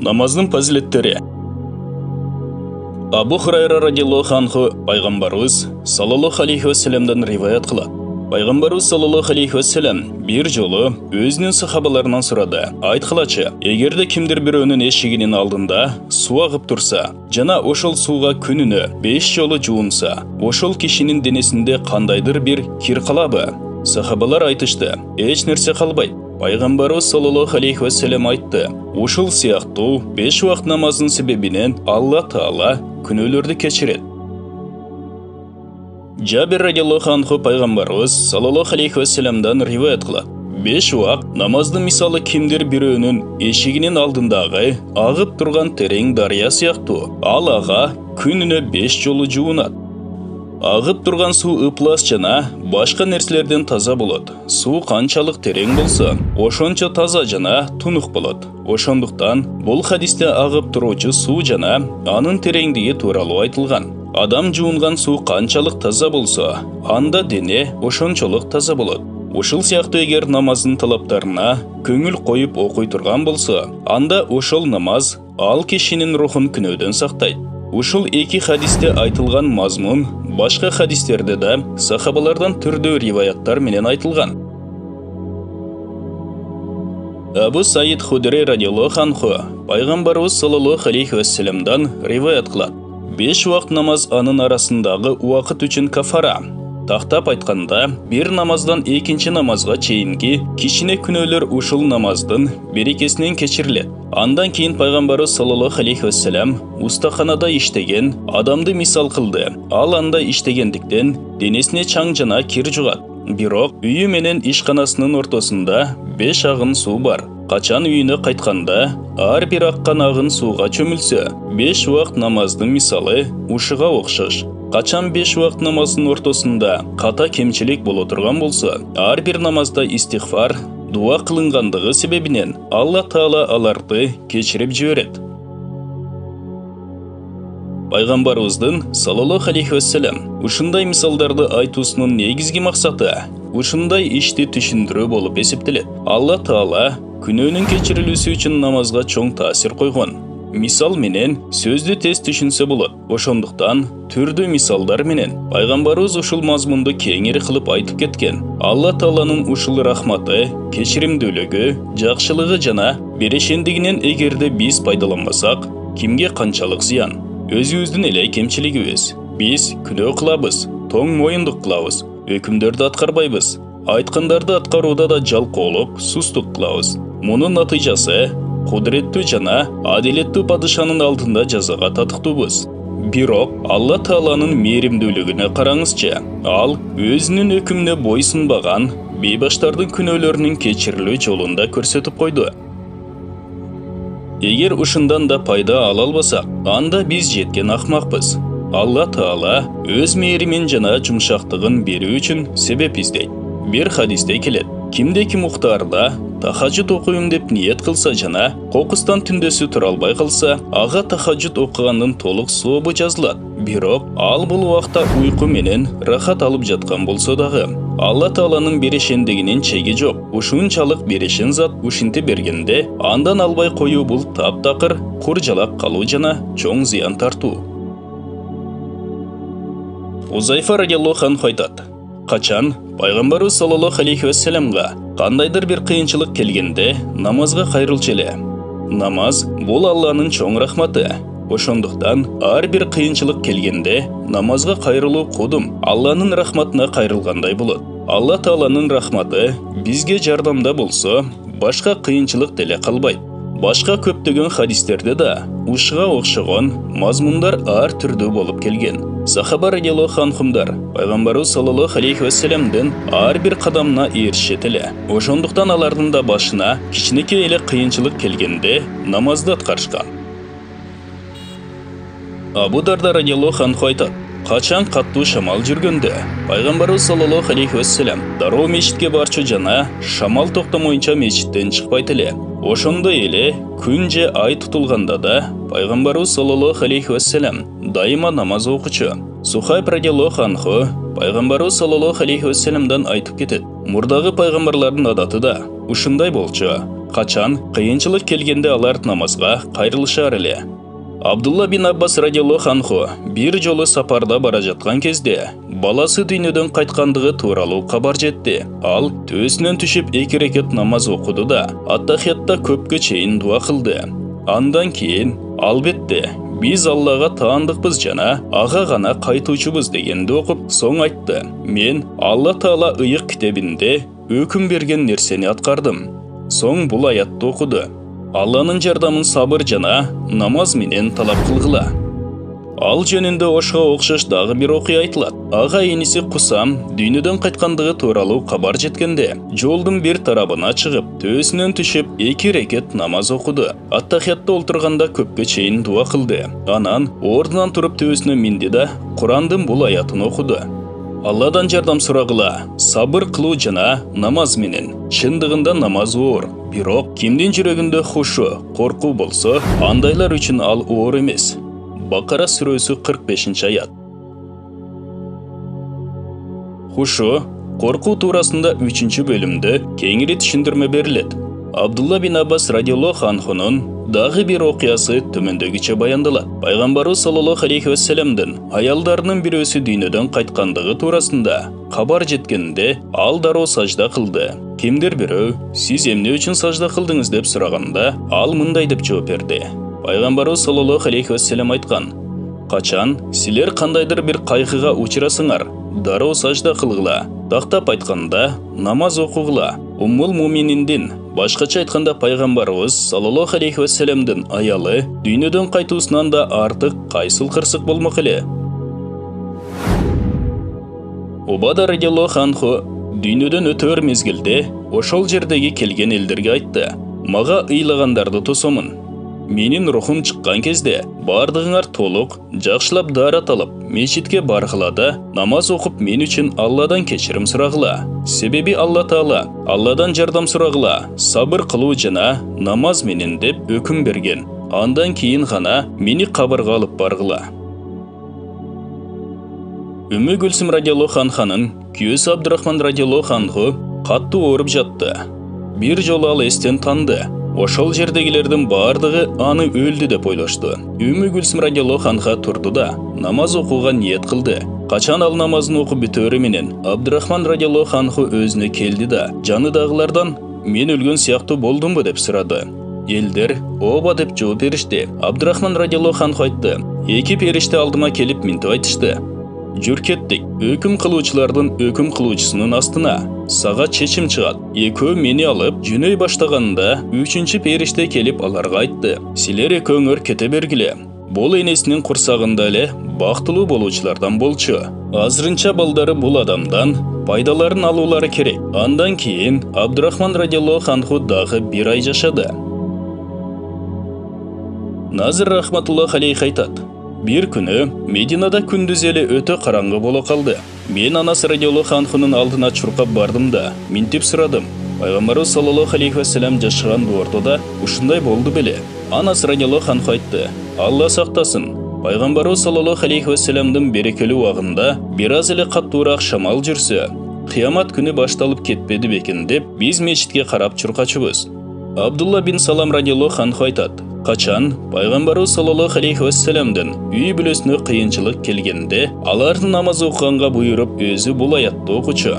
Namazның фазилеттері. Абу Хурайра радиаллаху анху пайғамбарыбыз саллаллаху алейхи вассаламдан риваят қылады. Пайғамбарыбыз саллаллаху алейхи вассалам бір жолы өзінің сахабаларынан сұрады. Айтқылачы, егерде кімдер біреуінің эшигинин алдында су ағып тұрса, жана ошол суға күнүнө 5 жолы жуынса, ошол кишинин денесинде кандайдыр бир кир калабы? Сахабалар айтышты, эч нерсе калбайт. Пайғамбарыбыз саллаллаху алейхи вассалам айтты, ушул сыяктуу 5 вакыт намаздын себебинен Алла Таала күнөөлөрдү кечирет. Жабир радиаллаху анху пайғамбарыбыз саллаллаху алейхи вассаламдан риваят кылат. 5 вакыт намаздын мисалы кимдир бирөөнүн эшигинин алдындагы агып турган терең дарыя сыяктуу, ал ага күнүнө 5 жолу жуунат. Агып турган суу ыплас жана башка нерселерден таза болот. Суу канчалык терең болсо, ошончо таза жана тунук болот. Ошондуктан бул хадисте агып туруучу суу жана анын тереңдиги тууралуу айтылган. Адам жуунган суу канчалык таза болсо, анда дене ошончолук таза болот. Ушул сыяктуу эгер намаздын талаптарына көңүл коюп окуй турган болсо, анда ошол намаз ал кишинин рухун күнөөдөн сактайт. Ушул эки хадисте айтылган мазмун башка хадистерде да сахабалардан түрдүү риваяттар менен айтылган. Абу Саид Худри радиаллаху анху пайгамбарыбыз саллаллаху алейхи вассаламдан риваят кылат. 5 вакыт намаз анын арасындагы убакыт үчүн кафара. Тактап айтканда, бир намаздан экинчи намазга чейинки кишине күнөөлөр ушул намаздын берекесинен кечирилет. Андан кийин пайгамбарыбыз саллаллаху алейхи вассалам устаханада иштеген адамды мисал кылды. Ал анда иштегендиктен денесине чаң жана кир жугат. Бирок үйү менен ишканасынын ортосунда 5 агын суу бар. Качан үйүнө кайтканда ар бир аккан агын сууга чөмүлсө, 5 вакыт намаздын мисалы ушуга окшош. Качан 5 вакыт намаздын ортосунда ката кемчилик боло турган болсо, ар бир намазда истигфар, дуа кылынгандыгы себебинен Алла Таала аларды кечирип жиберет. Пайгамбарыбыздын саллаллаху алейхи вассалам ушундай мисалдарды айтуусунун негизги максаты ушундай ишти түшүндүрүү болуп эсептелет. Алла Таала күнөөнүн кечирилүүсү үчүн намазга чоң таасир койгон. Мисал менен сөздү тез түшүнсө болот. Ошондуктан түрдүү мисалдар менен пайгамбарыбыз ушул мазмунду кеңири кылып айтып кеткен. Алла Тааланын ушул рахматы, кечиримдүүлүгү, жакшылыгы жана берешендигинен эгерде биз пайдаланбасак, кимге канчалык зыян? Өзүбүздүн эле кемчилигибиз. Биз күнөө кылабыз, тоң моюндук кылабыз, өкүмдөрдү аткарбайбыз. Айткандарды аткарууда да жалкоолук, сустук кылабыз. Мунун натыйжасы кудуреттүү жана адилеттүү падышанын алдында жазага татыктуубуз. Бирок Алла Тааланын мээримдүүлүгүнө караңызчы. Ал өзүнүн өкүмүнө бойсунбаган бейбаштардын күнөөлөрүнүн кечирилүү жолунда көрсөтүп койду. Эгер ушундан да пайда ала албасак, анда биз жеткен акмакпыз. Алла Таала өз мээримин жана жумшактыгын берүү үчүн себеп издейт. Бир хадисте келет. Кимде ким уктаарда тахажжуд окуйм деп ниет кылса жана кокустан түндөсү тура албай калса, ага тахажжуд окугандын толук сообу жазылат. Бирок ал бул убакта уйку менен рахат алып жаткан болсо дагы, Алла Тааланын берешендигинин чеги жок. Ушунчалык берешен зат ушинте бергенде, андан албай коюу бул таптакыр кур жалак калуу жана чоң зыян тартуу. Узайфа радиаллаху анху айтат. Качан пайгамбарыбыз саллаллаху алейхи вассаламга кандайдыр бир кыйынчылык келгенде намазга кайрылчу эле. Намаз бул Алланын чоң рахматы. Ошондуктан ар бир кыйынчылык келгенде намазга кайрылуу кудум Алланын рахматына кайрылгандай болот. Алла Тааланын рахматы бизге жардамда болсо, башка кыйынчылык деле калбайт. Башка көптөгөн хадистерде да ушуга окшогон мазмундар ар түрдүү болуп келген. Сахаба радиаллаху анхумдар пайгамбарыбыз саллаллаху алейхи вассаламдын ар бир кадамына ээришет эле. Ошондуктан алардын да башына кичинекей эле кыйынчылык келгенде намазды аткарышкан. Абу Дарда радиаллаху анху айтат. Качан каттуу шамал жүргөндө пайгамбарыбыз саллаллаху алейхи вассалам дароо мечитке барчу жана шамал токтомоюнча мечиттен чыкпайт эле. Ошондой эле күн же ай тутулганда да пайгамбарыбыз саллаллаху алейхи вассалам дайыма намаз окучу. Сухайб радиаллаху анху пайгамбарыбыз саллаллаху алейхи вассаламдан айтып кетет. Мурдагы пайгамбарлардын адаты да ушундай болчу. Качан кыйынчылык келгенде алар намазга кайрылышар эле. Абдулла бин Аббас радиаллаху анху бир жолу сапарда бара жаткан кезде баласы дүйнөдөн кайткандыгы тууралуу кабар жетти. Ал төбөсүнөн түшүп 2 рекет намаз окуду да аттахиятта көпкө чейин дуа кылды. Андан кийин албетте биз Аллага таандыкпыз жана ага гана кайтуучубуз дегенди окуп соң айтты: мен Алла Таала ыйык китебинде өкүм берген нерсени аткардым. Соң бул аятты окуду: Алланын жардамын сабыр жана намаз менен талап кылгыла. Ал жөнүндө ошого окшош дагы бир окуя айтылат. Ага иниси Кусам дүйнөдөн кайткандыгы тууралуу кабар жеткенде жолдун бир тарабына чыгып, төбөсүнөн түшүп 2 рекет намаз окуду. Аттахиятта олтурганда көпкө чейин дуа кылды. Анан ордунан туруп төбөсүнө минди да Курандын бул аятын окуду. Алладан жардам сурагыла, сабыр кылуу жана намаз менен. Чындыгында намаз оор, бирок кимдин жүрөгүндө хушу, коркуу болсо, андайлар үчүн ал оор эмес. Бакара сүрөсү 45-аят. Хушу, коркуу туурасында 3-бөлүмдө кеңири түшүндүрмө берилет. Абдулла бин Аббас радиаллаху анхунун дагы бир окуясы төмөндөгүчө баяндалат. Пайгамбарыбыз саллаллаху алейхи вассаламдын аялдарынын бирөөсү дүйнөдөн кайткандыгы туурасында кабар жеткенде ал дароо сажда кылды. Кимдир бирөө сиз эмне үчүн сажда кылдыңыз деп сураганда ал мындай деп жооп берди. Пайгамбарыбыз саллаллаху алейхи вассалам айткан: качан силер кандайдыр бир кайгыга учурасыңар, дароо сажда кылгыла. Тактап айтканда намаз окугула. Уммул мумининдин, башкача айтканда пайгамбарыбыз саллаллаху алейхи вассаламдын аялы дүйнөдөн кайтуусунан да артык кайсыл кырсык болмок эле. Убада радиаллаху анху дүйнөдөн өтөр мезгилде ошол жердеги келген элдерге айтты: мага ыйлагандарды тосомун. Менин рухум чыккан кезде бардыгыңар толук, жакшылап даарат алып, мечитке баргыла да намаз окуп мен үчүн Алладан кечирим сурагыла. Себеби Алла Таала Алладан жардам сурагыла, сабыр кылуу жана намаз менен деп өкүм берген. Андан кийин гана мени кабырга алып баргыла. Үммү Гүлсүм радиаллаху анханын күйөөсү Абдурахман радиаллаху анху каттуу ооруп жатты. Бир жолу ал эстен танды. Ошол жердегилердин бардыгы аны өлдү деп ойлошту. Үммү Гүлсүм радиаллаху анха турду да намаз окууга ниет кылды. Качан ал намазын окуп бүтөөрү менен Абдурахман радиаллаху анху өзүнө келди да жаныдагылардан: мен өлгөн сыяктуу болдумбу деп сурады. Элдер ооба деп жооп беришти. Абдурахман радиаллаху анху айтты: 2 периште алдыма келип минтип айтышты: жүр кеттик, өкүм кылуучулардын өкүм кылуучусунун астына. Сага чечим чыгат. Экөө мени алып жөнөй баштаганда 3-чү периште келип аларга айтты: силер экөөңөр кете бергиле. Бул энесинин курсагында эле бактылуу болуучулардан болчу. Азырынча балдары бул адамдан пайдаларын алуулары керек. Андан кийин Абдурахман радиаллаху анху дагы 1 ай жашады. Назир рахматуллах алейхи айтат: бир күнү Мединада күндүз эле өтө караңгы боло калды. Мен анасы радиаллаху анхунун алдына чуркап бардым да минтип сурадым. Пайгамбарыбыз саллаллаху алейхи вассалам жашаган ортодо ушундай болду беле? Анасы радиаллаху анху айтты: Алла сактасын. Пайгамбарыбыз саллаллаху алейхи вассаламдын берекелүү убагында бир аз эле каттуураак шамал жүрсө, кыямат күнү башталып кетпеди бекен деп биз мечитке карап чуркачубуз. Абдулла бин Салам радиаллаху анху айтат: качан пайгамбарыбыз саллаллаху алейхи вассаламдын үй бүлөсүнө кыйынчылык келгенде аларды намаз окуганга буйруп өзү бул аятты окучу: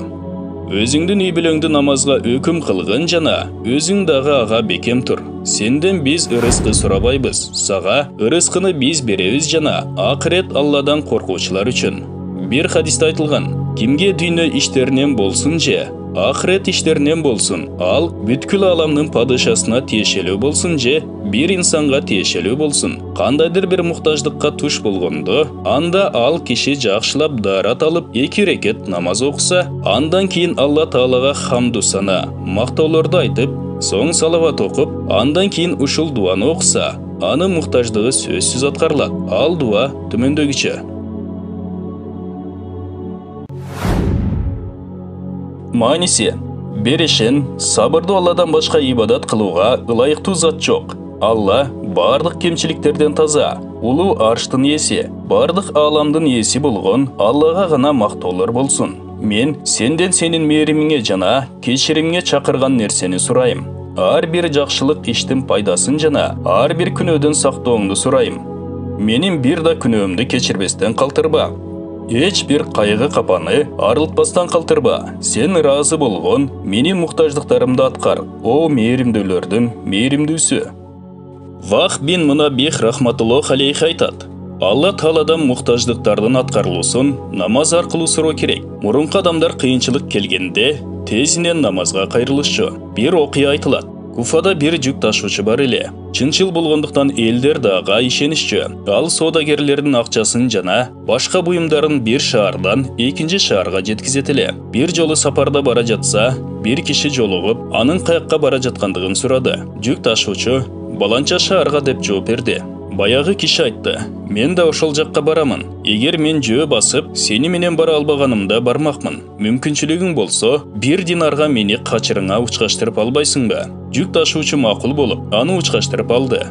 өзүңдүн үй бүлөңдү намазга өкүм кылгын жана өзүң дагы ага бекем тур. Сенден биз ырыскы сурабайбыз, сага ырыскыны биз беребиз жана акырет Алладан коркуучулар үчүн. Бир хадисте айтылган: кимге дүйнө иштеринен болсун же акырет иштеринен болсун, ал бүткүл аламдын падышасына тиешелүү болсун же бир инсанга тиешелүү болсун, кандайдыр бир муктаждыкка туш болгондо, анда ал киши жакшылап даарат алып 2 рекет намаз окуса, андан кийин Алла Таалага хамду сана, мактоолорду айтып, соң салават окуп, андан кийин ушул дуаны окуса, анын муктаждыгы сөзсүз аткарылат. Ал дуа төмөндөгүчө: Мааниси: берешен, сабырдуу Алладан башка ибадат кылууга ылайыктуу зат жок. Алла бардык кемчиликтерден таза, улуу арштын ээси, бардык ааламдын ээси болгон Аллага гана мактоолор болсун. Мен сенден сенин мээримиңе жана кечиримиңе чакырган нерсени сурайм. ар бир жакшылык иштин пайдасын жана ар бир күнөөдөн сактооңду сурайм. Менин бир да күнөөмдү кечирбестен калтырба. Эч бир кайгы капаны арылтпастан калтырба. Сен ыраазы болгон менин муктаждыктарымды аткар. О мээримдүүлөрдүн мээримдүүсү. Вах бин Мунаббих рахматуллах алейхи айтат. Алла Тааладан муктаждыктардын аткарылуусун намаз аркылуу суроо керек. Мурунку адамдар кыйынчылык келгенде тезинен намазга кайрылышчу. Бир окуя айтылат. Куфада бир жүк ташуучу бар эле. Чынчыл болгондуктан элдер да ага ишенишчү. Ал соодагерлердин акчасын жана башка буюмдарын бир шаардан экинчи шаарга жеткизет эле. Бир жолу сапарда бара жатса, бир киши жолугуп, анын каякка бара жаткандыгын сурады. Жүк ташуучу баланча шаарга деп жооп берди. Баягы киши айтты: "Мен да ошол жакка барамын. Эгер мен жөө басып, сени менен бара албаганымда бармакмын. Мүмкүнчүлүгүң болсо, 1 динарга мени качырыңа учкаштырып албайсыңбы?" Жүк ташуучу макул болуп, аны учкаштырып алды.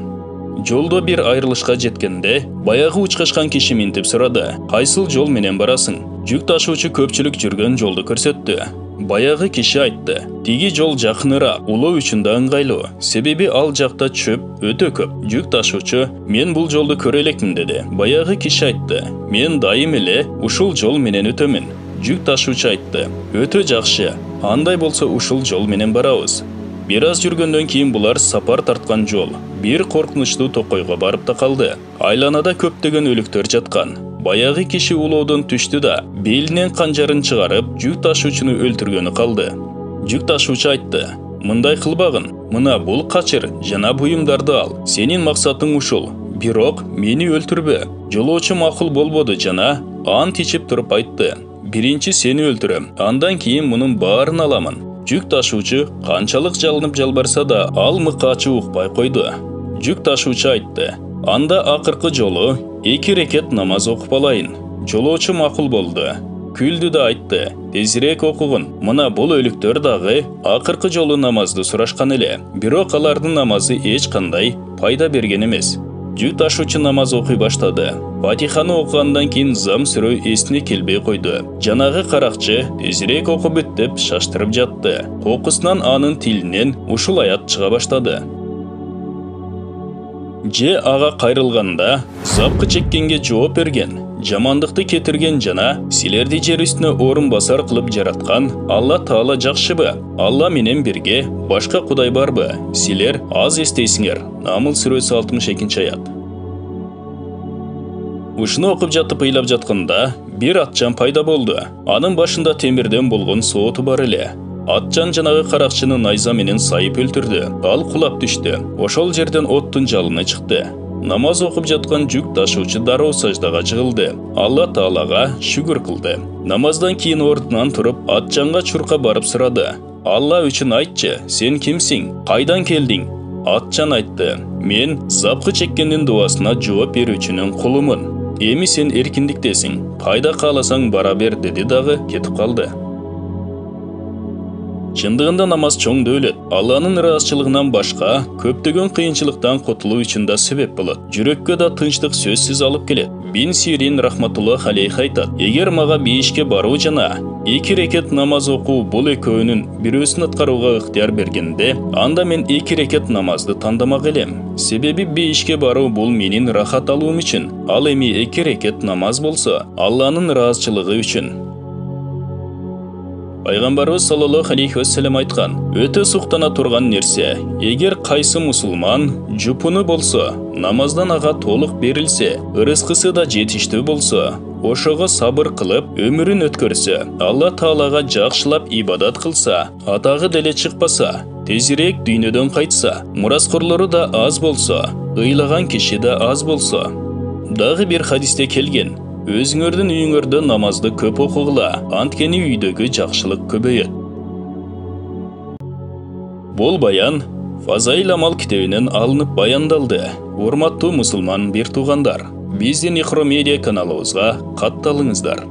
Жолдо бир айрылышка жеткенде, баягы учкашкан киши минтип сурады: "Кайсыл жол менен барасың?" Жүк ташуучу көпчүлүк жүргөн жолду көрсөттү. Баягы киши айтты: "Тиги жол жакыныраак, улоо үчүн да ыңгайлуу. Себеби ал жакта чөп өтө көп." Жүк ташуучу: "Мен бул жолду көрө элекмин" деди. Баягы киши айтты: "Мен дайым эле ушул жол менен өтөмүн." Жүк ташуучу айтты: "Өтө жакшы. Андай болсо ушул жол менен барабыз." Бир аз жүргөндөн кийин булар сапар тарткан жол бир коркунучтуу токойго барып такалды. Айланада көптөгөн өлүктөр жаткан. Баягы киши улоодон түштү да, белинен канжарын чыгарып, жүк ташуучуну өлтүргөнү калды. Жүк ташуучу айтты: "Мындай кылбагын. Мына бул качыр жана буюмдарды ал. Сенин максатың ушул. Бирок мени өлтүрбө." Жолоочу макул болбоду жана ант ичип туруп айтты: "Биринчи сени өлтүрөм, андан кийин мунун баарын аламын." Жүк ташуучу канчалык жалынып жалбарса да, ал мыкаачы укпай койду. Жүк ташуучу айтты: "Анда акыркы жолу 2 рекет намаз окуп алайын." Жолоочу макул болду. Күлдү да айтты: "Тезирээк окугун. Мына бул өлүктөр дагы акыркы жолу намазды сурашкан эле. Бирок алардын намазы эч кандай пайда берген эмес." Жүк ташуучу намаз окуй баштады. Фатиханы окугандан кийин зам сүрөө эсине келбей койду. Жанагы каракчы тезирээк окуп бүт деп шаштырып жатты. Кокусунан анын тилинен ушул аят чыга баштады: "Же ага кайрылганда запкы чеккенге жооп берген, жамандыкты кетирген жана силерди жер үстүнө орун басар кылып жараткан Алла Таала жакшыбы? Алла менен бирге башка кудай барбы? Силер аз эстейсиңер." Намыл сүрөсү 62 аят. Ушуну окуп жатып ыйлап жатканда бир атчан пайда болду. Анын башында темирден болгон сооту бар эле. Атчан жанагы каракчыны найза менен сайып өлтүрдү. Ал кулап түштү. Ошол жерден оттун жалыны чыкты. Намаз окуп жаткан жүк ташуучу дароо саждага жыгылды. Алла Таалага шүгүр кылды. Намаздан кийин ордунан туруп, атчанга чуркап барып сурады: "Алла үчүн айтчы, сен кимсиң? Кайдан келдиң?" Атчан айтты: "Мен запкы чеккендин дуасына жооп берүүчүнүн кулумун. Эми сен эркиндиктесиң. Кайда кааласаң бара бер" деди дагы кетип калды. Чындыгында намаз чоң дөөлөт. Алланын ыраазычылыгынан башка көптөгөн кыйынчылыктан кутулуу үчүн да себеп болот. Жүрөккө да тынчтык сөзсүз алып келет. Бин Сирин рахматуллах алейхи айтат: "Эгер мага бейишке баруу жана 2 рекет намаз окуу бул экөөнүн бирөөсүн аткарууга ыктыяр бергенде, анда мен 2 рекет намазды тандамак элем. Себеби бейишке баруу бул менин рахат алуум үчүн. Ал эми 2 рекет намаз болсо, Алланын ыраазычылыгы үчүн." Пайгамбарыбыз саллаллаху алейхи вассалам айткан: "Өтө суктана турган нерсе, эгер кайсы мусулман жупуну болсо, намаздан ага толук берилсе, ырыскысы да жетиштүү болсо, ошого сабыр кылып өмүрүн өткөрсө, Алла Таалага жакшылап ибадат кылса, атагы деле чыкпаса, тезирээк дүйнөдөн кайтса, мураскорлору да аз болсо, ыйлаган киши да аз болсо." Дагы бир хадисте келген: "Өзүңөрдүн үйүңөрдө намазды көп окугула, анткени үйдөгү жакшылык көбөйөт." Бул баян Фазаил Амал китебинен алынып баяндалды. Урматтуу мусулман бир туугандар, биздин Ихро медиа каналыбызга катталыңыздар.